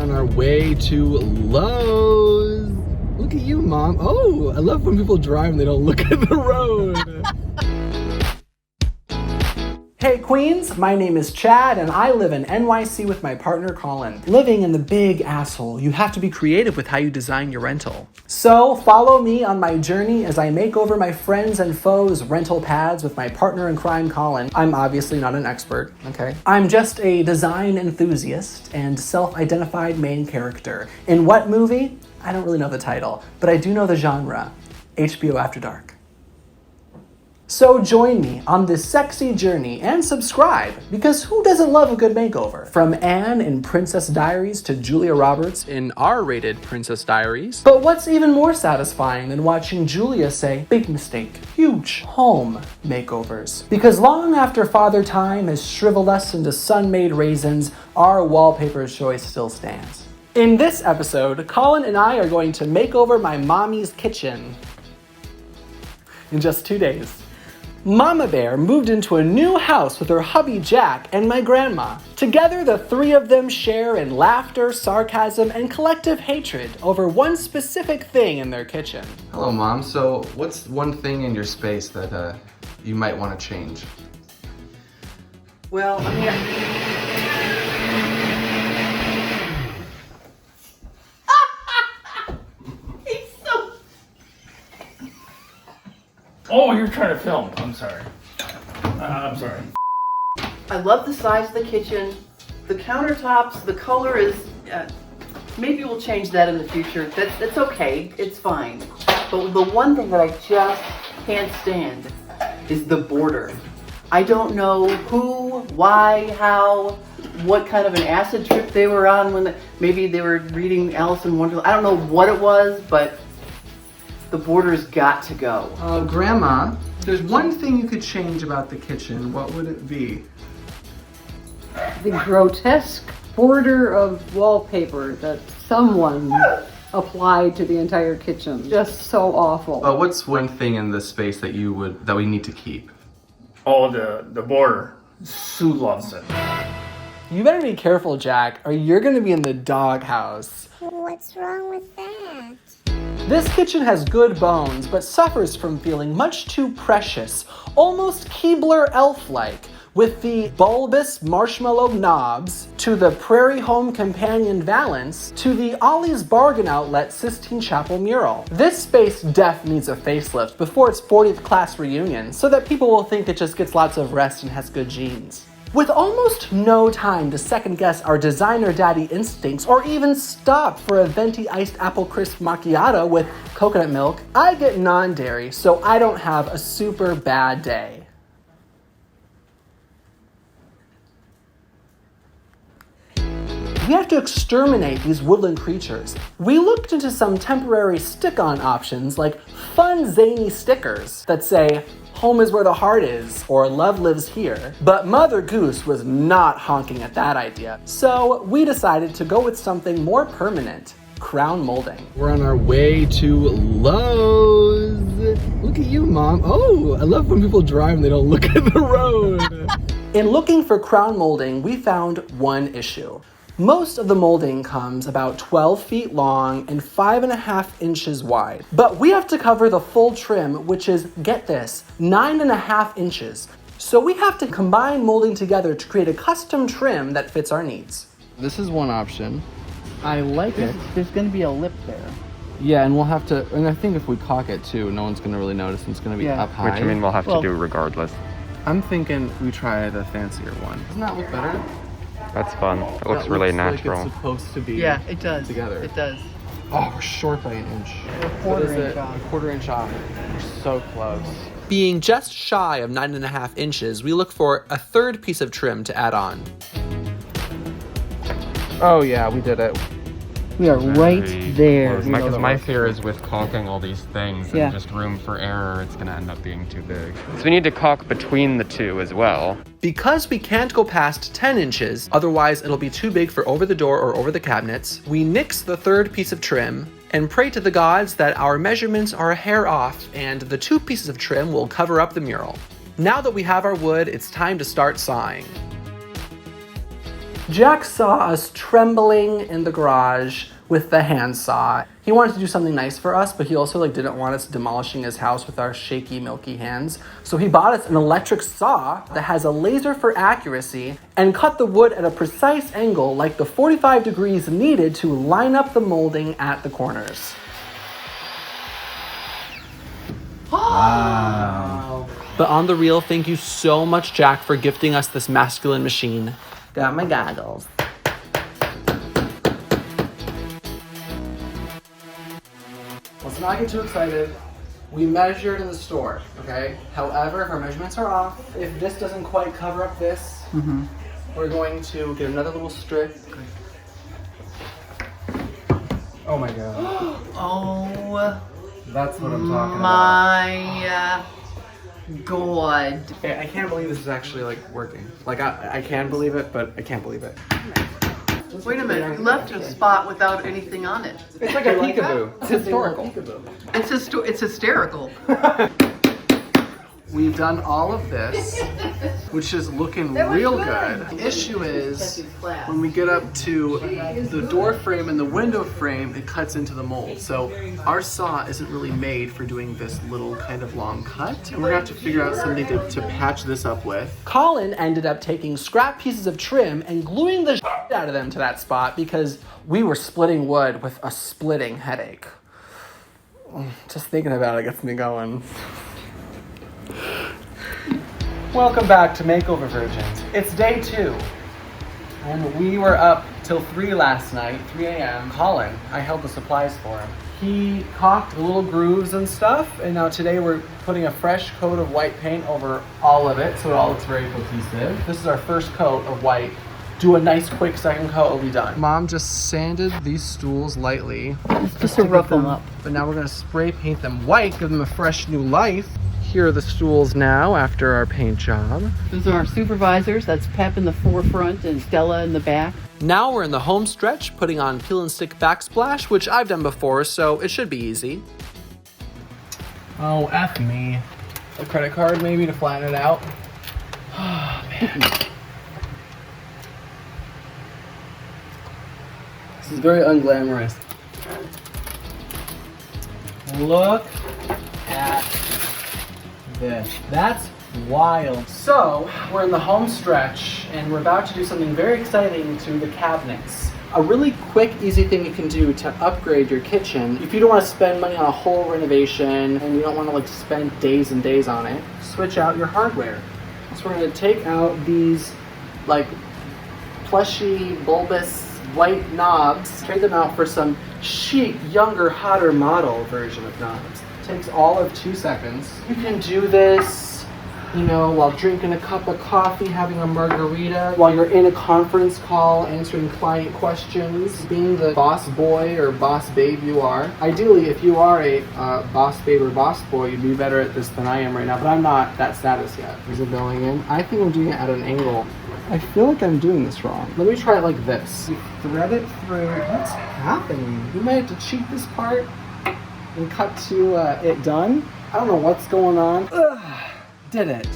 on our way to Lowe's. Look at you, Mom. Oh, I love when people drive and they don't look at the road. Hey Queens, my name is Chad and I live in NYC with my partner Colin. Living in the big asshole, you have to be creative with how you design your rental. So follow me on my journey as I make over my friends and foes' rental pads with my partner in crime Colin. I'm obviously not an expert, okay? I'm just a design enthusiast and self-identified main character. In what movie? I don't really know the title, but I do know the genre, HBO After Dark. So join me on this sexy journey and subscribe, because who doesn't love a good makeover? From Anne in Princess Diaries to Julia Roberts in R-rated Princess Diaries. But what's even more satisfying than watching Julia say, big mistake, huge home makeovers? Because long after Father Time has shriveled us into sun-made raisins, our wallpaper choice still stands. In this episode, Colin and I are going to make over my mommy's kitchen in just 2 days. Mama Bear moved into a new house with her hubby Jack and my grandma. Together, the three of them share in laughter, sarcasm, and collective hatred over one specific thing in their kitchen. Hello, Mom. So what's one thing in your space that you might want to change? Well, I mean, Oh, you're trying to film. I'm sorry. I'm sorry. I love the size of the kitchen. The countertops, the color is, maybe we'll change that in the future. That's okay. It's fine. But the one thing that I just can't stand is the border. I don't know who, why, how, what kind of an acid trip they were on when maybe they were reading Alice in Wonderland. I don't know what it was, but the border's got to go. Grandma, if there's one thing you could change about the kitchen, what would it be? The grotesque border of wallpaper that someone applied to the entire kitchen. Just so awful. What's one thing in this space that we need to keep? Oh, the border. Sue loves it. You better be careful, Jack, or you're gonna be in the doghouse. What's wrong with that? This kitchen has good bones, but suffers from feeling much too precious, almost Keebler elf-like, with the bulbous marshmallow knobs, to the Prairie Home Companion Valance, to the Ollie's Bargain Outlet Sistine Chapel mural. This space def needs a facelift before its 40th class reunion, so that people will think it just gets lots of rest and has good genes. With almost no time to second guess our designer daddy instincts or even stop for a venti iced apple crisp macchiato with coconut milk, I get non-dairy so I don't have a super bad day. We have to exterminate these woodland creatures. We looked into some temporary stick-on options like fun zany stickers that say, home is where the heart is, or love lives here. But Mother Goose was not honking at that idea. So we decided to go with something more permanent, crown molding. We're on our way to Lowe's. Look at you, Mom. Oh, I love when people drive and they don't look at the road. In looking for crown molding, we found one issue. Most of the molding comes about 12 feet long and 5.5 inches wide. But we have to cover the full trim, which is, get this, 9.5 inches. So we have to combine molding together to create a custom trim that fits our needs. This is one option. I like it. There's gonna be a lip there. Yeah, and we'll have to, and I think if we caulk it too, no one's gonna really notice and it's gonna be up high. Which, I mean, we'll have to do regardless. I'm thinking we try the fancier one. Doesn't that look better? That's fun. It looks really natural. Like it's supposed to be. Yeah, it does. Together. It does. Oh, we're short by an inch. What is it? A quarter inch off. We're so close. Being just shy of 9.5 inches, we look for a third piece of trim to add on. Oh yeah, we did it. We are right there. My fear is with caulking all these things and just room for error, it's going to end up being too big. So we need to caulk between the two as well. Because we can't go past 10 inches, otherwise it'll be too big for over the door or over the cabinets, we nix the third piece of trim and pray to the gods that our measurements are a hair off and the 2 pieces of trim will cover up the mural. Now that we have our wood, it's time to start sawing. Jack saw us trembling in the garage with the handsaw. He wanted to do something nice for us, but he also didn't want us demolishing his house with our shaky, milky hands. So he bought us an electric saw that has a laser for accuracy and cut the wood at a precise angle, like the 45 degrees needed to line up the molding at the corners. Wow. But on the real, thank you so much, Jack, for gifting us this masculine machine. Got my goggles. Let's not get too excited. We measured in the store, okay? However, if our measurements are off, if this doesn't quite cover up this, we're going to get another little strip. Oh my god. Oh That's what I'm talking about. my God. Okay, I can't believe this is actually working. I can believe it, but I can't believe it. Wait a minute, you left a spot without anything on it. It's like a peekaboo. It's historical. It's hysterical. We've done all of this, which is looking real good. The issue is when we get up to the door frame and the window frame, it cuts into the mold. So our saw isn't really made for doing this little kind of long cut. And we're gonna have to figure out something to patch this up with. Colin ended up taking scrap pieces of trim and gluing the shit out of them to that spot because we were splitting wood with a splitting headache. Just thinking about it gets me going. Welcome back to Makeover Virgins. It's day 2, and we were up till 3 last night, 3 a.m. Colin, I held the supplies for him. He caulked the little grooves and stuff, and now today we're putting a fresh coat of white paint over all of it, so it all looks very cohesive. This is our first coat of white. Do a nice quick second coat, it'll be done. Mom just sanded these stools lightly. Just to rough them up. But now we're gonna spray paint them white, give them a fresh new life. Here are the stools now after our paint job. Those are our supervisors. That's Pep in the forefront and Stella in the back. Now we're in the home stretch, putting on peel and stick backsplash, which I've done before, so it should be easy. Oh, F me. A credit card maybe to flatten it out. Oh, man. This is very unglamorous. Look at this. That's wild. So, we're in the home stretch, and we're about to do something very exciting to the cabinets. A really quick, easy thing you can do to upgrade your kitchen, if you don't want to spend money on a whole renovation, and you don't want to spend days and days on it, switch out your hardware. So we're going to take out these plushy, bulbous, white knobs, trade them out for some chic, younger, hotter model version of knobs. Takes all of 2 seconds. You can do this, while drinking a cup of coffee, having a margarita, while you're in a conference call, answering client questions, being the boss boy or boss babe you are. Ideally, if you are a boss babe or boss boy, you'd be better at this than I am right now, but I'm not that status yet. Is it going in? I think I'm doing it at an angle. I feel like I'm doing this wrong. Let me try it like this. You thread it through. What's happening? You might have to cheat this part and cut to it done. I don't know what's going on. Ugh, did it.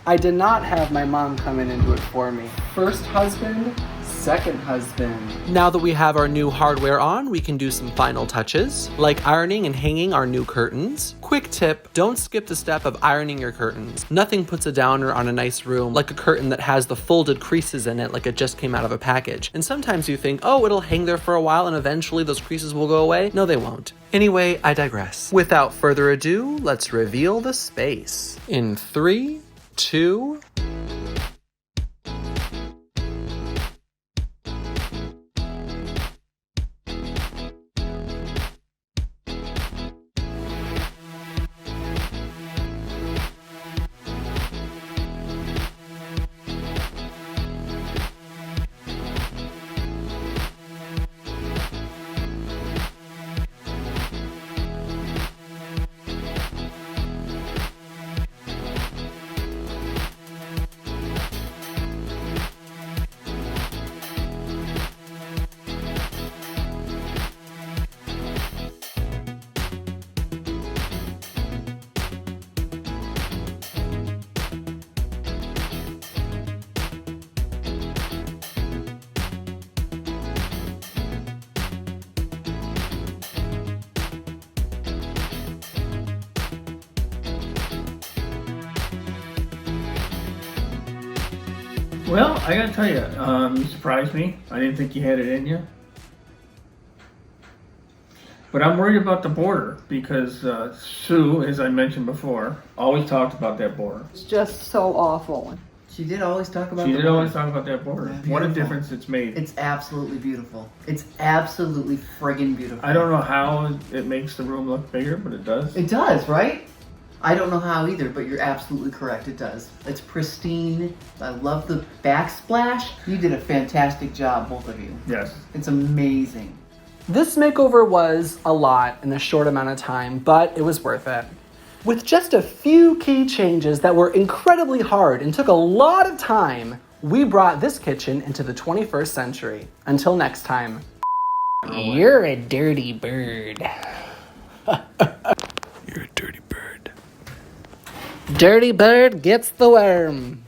I did not have my mom come in and do it for me. First husband, second husband. Now that we have our new hardware on, we can do some final touches, like ironing and hanging our new curtains. Quick tip, don't skip the step of ironing your curtains. Nothing puts a downer on a nice room like a curtain that has the folded creases in it like it just came out of a package. And sometimes you think, oh, it'll hang there for a while and eventually those creases will go away. No, they won't. Anyway, I digress. Without further ado, let's reveal the space. In 3, 2, Well, I gotta tell you, you surprised me. I didn't think you had it in you. But I'm worried about the border because Sue, as I mentioned before, always talked about that border. It's just so awful. She did always talk about She the did border. always talk about that border. Yeah, What a beautiful. difference it's made. It's absolutely beautiful. It's absolutely friggin' beautiful. I don't know how it makes the room look bigger, but it does. It does, right? I don't know how either, but you're absolutely correct. It does. It's pristine. I love the backsplash. You did a fantastic job, both of you. Yes. It's amazing. This makeover was a lot in a short amount of time, but it was worth it. With just a few key changes that were incredibly hard and took a lot of time, we brought this kitchen into the 21st century. Until next time. You're a dirty bird. You're a dirty bird. Dirty bird gets the worm.